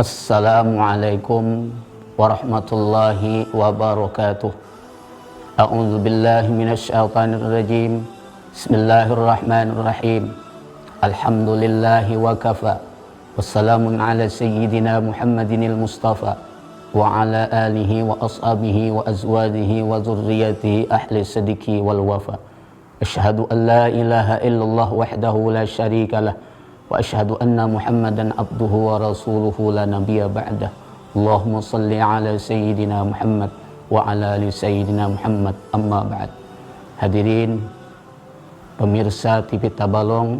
Assalamualaikum warahmatullahi wabarakatuh. A'udzu billahi minasyaitonir rajim. Bismillahirrahmanirrahim. Alhamdulillahi wa kafa. Wassalamun ala sayyidina Muhammadinil Mustafa wa ala alihi wa ashabihi wa azwajihi wa dzurriyyatihi ahli sidqi wal wafa. Asyhadu an la ilaha illallah wahdahu la syarikalah wa asyhadu anna Muhammadan abduhu wa rasuluhu la nabiyya ba'dah. Allahumma salli ala sayyidina Muhammad wa ala ali sayyidina Muhammad, amma ba'd. Hadirin pemirsa TV Tabalong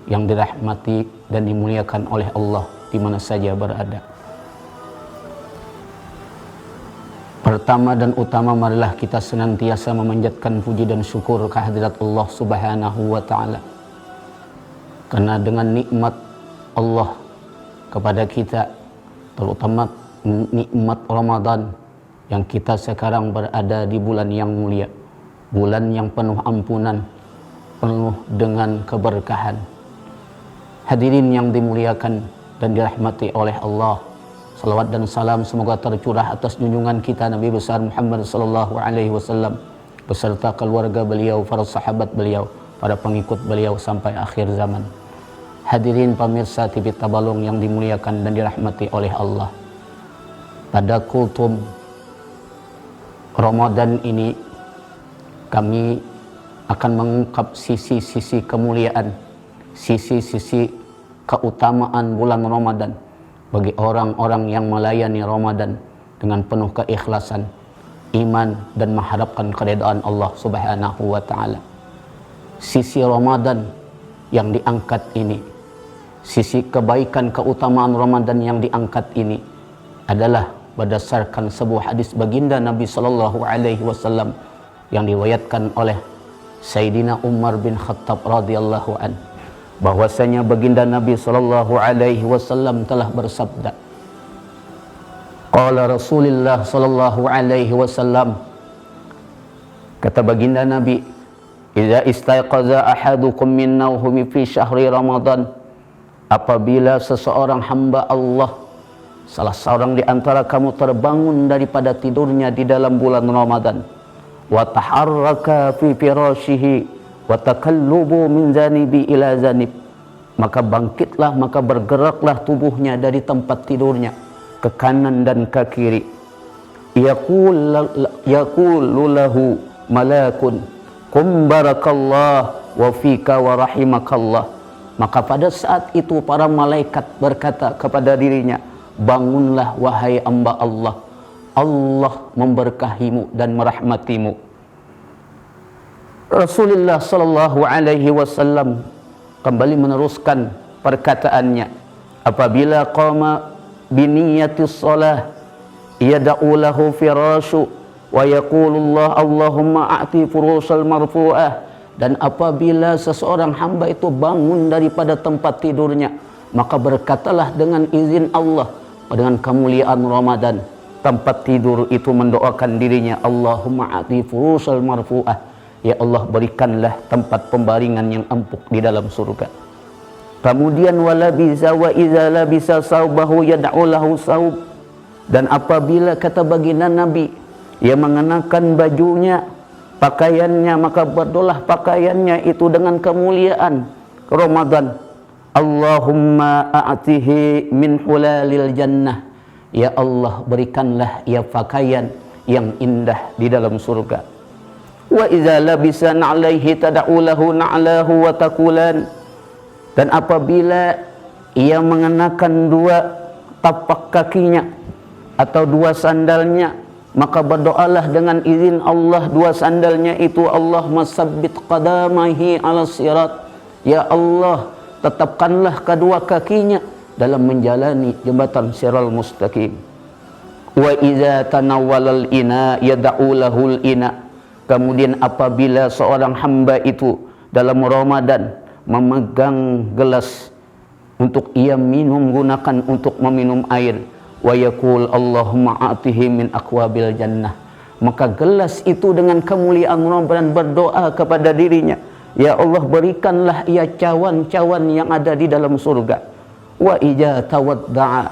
yang dirahmati dan dimuliakan oleh Allah di mana saja berada. Pertama dan utama, marilah kita senantiasa memanjatkan puji dan syukur kehadirat Allah Subhanahu wa taala. Karena dengan nikmat Allah kepada kita, terutama nikmat Ramadan yang kita sekarang berada di bulan yang mulia, bulan yang penuh ampunan, penuh dengan keberkahan. Hadirin yang dimuliakan dan dirahmati oleh Allah, salawat dan salam semoga tercurah atas junjungan kita Nabi besar Muhammad sallallahu alaihi wasallam beserta keluarga beliau, para sahabat beliau, para pengikut beliau sampai akhir zaman. Hadirin pemirsa TV Tabalong yang dimuliakan dan dirahmati oleh Allah, pada kultum Ramadan ini kami akan mengungkap sisi-sisi kemuliaan, sisi-sisi keutamaan bulan Ramadan bagi orang-orang yang melayani Ramadan dengan penuh keikhlasan, iman, dan mengharapkan keridhaan Allah Subhanahu wa taala. Sisi Ramadan yang diangkat ini, sisi kebaikan keutamaan Ramadan yang diangkat ini adalah berdasarkan sebuah hadis baginda Nabi sallallahu alaihi wasallam yang diriwayatkan oleh Sayyidina Umar bin Khattab radhiyallahu an, bahwasanya baginda Nabi sallallahu alaihi wasallam telah bersabda, qala Rasulullah sallallahu alaihi wasallam, kata baginda Nabi, idza istaiqaza ahadukum min nawmi fi syahri Ramadan, apabila seseorang hamba Allah, salah seorang di antara kamu terbangun daripada tidurnya di dalam bulan Ramadan, wa taharraka fi firashihi wa takallubu min zanibi ila zanib, maka bangkitlah, maka bergeraklah tubuhnya dari tempat tidurnya ke kanan dan ke kiri. Yaqulu lahu malakun qum barakallah wa fika wa rahimakallah, maka pada saat itu para malaikat berkata kepada dirinya, bangunlah wahai hamba Allah, Allah memberkahimu dan merahmatimu. Rasulullah sallallahu alaihi wasallam kembali meneruskan perkataannya, apabila qama biniyatis shalah yad'u lahu firashu wa yaqulullah Allahumma a'ti furushal marfu'ah, dan apabila seseorang hamba itu bangun daripada tempat tidurnya, maka berkatalah dengan izin Allah, dengan kemuliaan Ramadan, tempat tidur itu mendoakan dirinya, Allahumma a'ti furushal marfu'ah, ya Allah berikanlah tempat pembaringan yang empuk di dalam surga. Kemudian wala biza wa iza labisa saubahu yad'u lahu saub, dan apabila kata baginda Nabi ia mengenakan bajunya, pakaiannya, maka berdoalah pakaiannya itu dengan kemuliaan Ramadan, Allahumma a'tihi min hulalil jannah, ya Allah berikanlah ia pakaian yang indah di dalam surga. Wa idza labisa na'laihi tad'u lahu na'lahu wa taqulan, dan apabila ia mengenakan dua tapak kakinya atau dua sandalnya, maka berdoalah dengan izin Allah dua sandalnya itu, Allahumma sabbit qadamaihi 'ala sirat, ya Allah tetapkanlah kedua kakinya dalam menjalani jembatan Siratal Mustaqim. Wa idza tanawwalal ina yad'u lahul ina, kemudian apabila seorang hamba itu dalam Ramadan memegang gelas untuk ia minum, gunakan untuk meminum air, wa yaqul Allahumma a'tihi min akwabil jannah, maka gelas itu dengan kemuliaan Ramadan berdoa kepada dirinya, ya Allah berikanlah ia cawan-cawan yang ada di dalam surga. Wa ija tawadda'a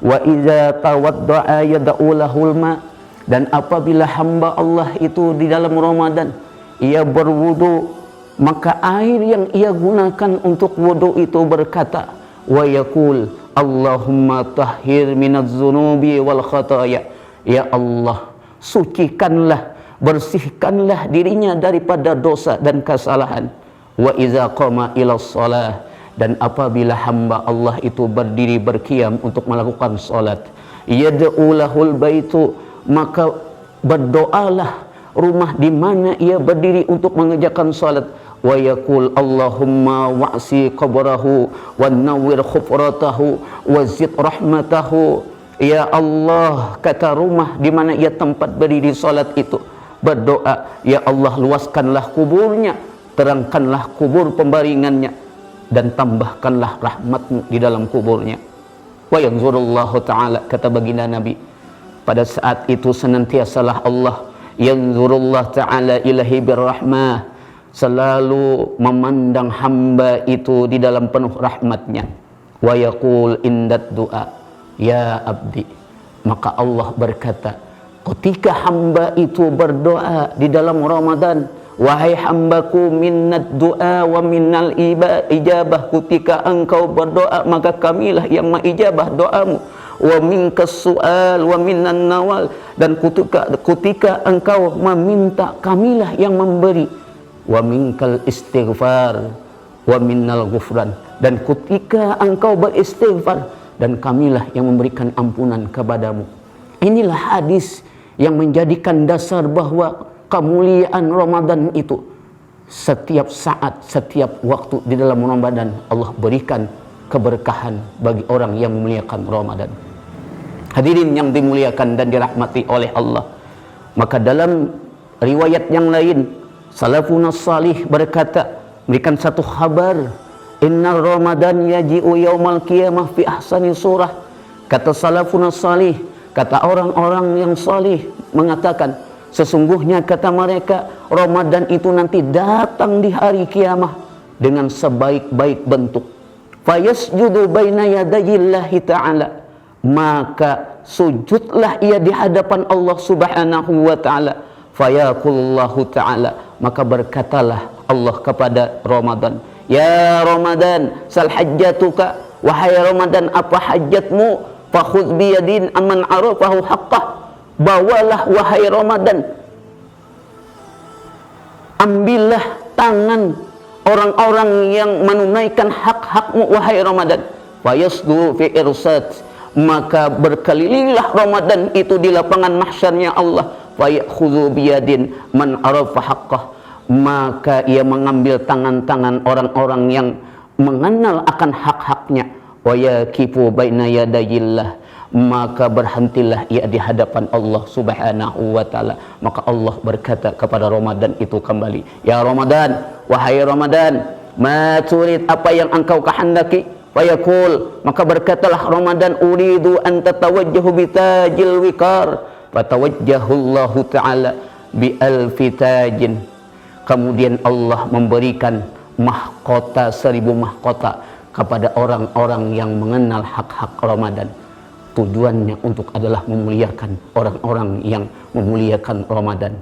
wa idza tawadda'a yad'u lahul ma, dan apabila hamba Allah itu di dalam Ramadan ia berwudu, maka air yang ia gunakan untuk wudu itu berkata, wa yaqul Allahumma tahhir minadz dzunubi wal khataaya, ya Allah sucikanlah, bersihkanlah dirinya daripada dosa dan kesalahan. Wa idza qama ila shalah, dan apabila hamba Allah itu berdiri berqiyam untuk melakukan salat, yad'u lahul baitu, maka berdoalah rumah di mana ia berdiri untuk mengerjakan salat, wa yaqul Allahumma wa'si qabrahu wa nawwir khufratahu wa zid rahmatahu, ya Allah, kata rumah di mana ia tempat berdiri salat itu berdoa, ya Allah luaskanlah kuburnya, terangkanlah kubur pembaringannya, dan tambahkanlah rahmatmu di dalam kuburnya. Wa yanzurullahu ta'ala, kata baginda Nabi, pada saat itu senantiasalah Allah, yanzurullah ta'ala ilahi birrahmah, selalu memandang hamba itu di dalam penuh rahmatnya. Wa yaqul indat du'a, ya abdi, maka Allah berkata ketika hamba itu berdoa di dalam Ramadan, wahai hambaku, minnad du'a wa minnal ijabah, ketika engkau berdoa maka kamilah yang mengijabah doamu, wa minkas su'al wa minnan nawal, dan ketika engkau meminta kamilah yang memberi, wa minkal istighfar wa minnal ghufran, dan ketika engkau beristighfar dan kamilah yang memberikan ampunan kepadamu. Inilah hadis yang menjadikan dasar bahwa kemuliaan Ramadan itu setiap saat, setiap waktu di dalam Ramadan Allah berikan keberkahan bagi orang yang memuliakan Ramadan. Hadirin yang dimuliakan dan dirahmati oleh Allah, maka dalam riwayat yang lain salafun salih berkata, memberikan satu kabar, innal Ramadan yaji'u yaumal qiyamah fi ahsani surah. Kata salafun salih, kata orang-orang yang salih mengatakan, sesungguhnya kata mereka, Ramadan itu nanti datang di hari kiamah dengan sebaik-baik bentuk. Fayasjudu baina yadayillahi ta'ala, maka sujudlah ia di hadapan Allah subhanahu wa ta'ala. Fayakullahu ta'ala, maka berkatalah Allah kepada Ramadan, ya Ramadan, sal hajjatuka, wahai Ramadan, apa hajatmu? Fakhudh biyadin amman arafahu haqqah, bawalah wahai Ramadan, ambillah tangan orang-orang yang menunaikan hak-hakmu wahai Ramadan. Fayasdu fi irsad, maka berkelilinglah Ramadan itu di lapangan mahsyarnya Allah. Fayakhudhu biyadin man arafa haqqah, maka ia mengambil tangan-tangan orang-orang yang mengenal akan hak-haknya. Wa yaqifu baina yadayillah, maka berhentilah ia di hadapan Allah subhanahu wa ta'ala. Maka Allah berkata kepada Ramadan itu kembali, ya Ramadan, wahai Ramadan, ma turid, apa yang engkau kehendaki? Fayaqul, maka berkatalah Ramadan, uridu an tatawajjahu bitajil wikar, fatawajjahullahu ta'ala bi alfi tajin. Kemudian Allah memberikan mahkota 1000 mahkota kepada orang-orang yang mengenal hak-hak Ramadan. Tujuannya untuk adalah memuliakan orang-orang yang memuliakan Ramadan.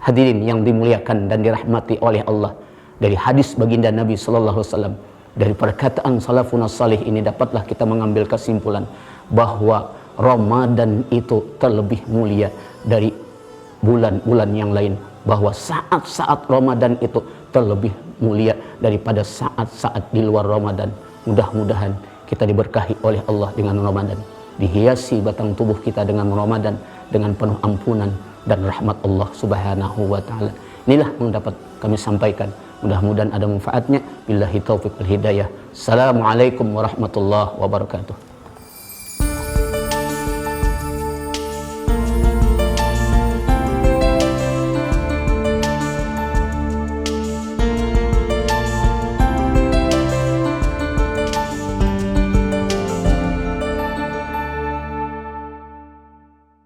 Hadirin yang dimuliakan dan dirahmati oleh Allah, dari hadis baginda Nabi sallallahu alaihi wasallam, dari perkataan salafun salih ini dapatlah kita mengambil kesimpulan bahwa Ramadan itu terlebih mulia dari bulan-bulan yang lain, bahwa saat-saat Ramadan itu terlebih mulia daripada saat-saat di luar Ramadan. Mudah-mudahan kita diberkahi oleh Allah dengan Ramadan, dihiasi batang tubuh kita dengan Ramadan dengan penuh ampunan dan rahmat Allah subhanahu wa ta'ala. Inilah yang dapat kami sampaikan, mudah-mudahan ada manfaatnya. Billahi taufiq wal hidayah. Assalamualaikum warahmatullahi wabarakatuh.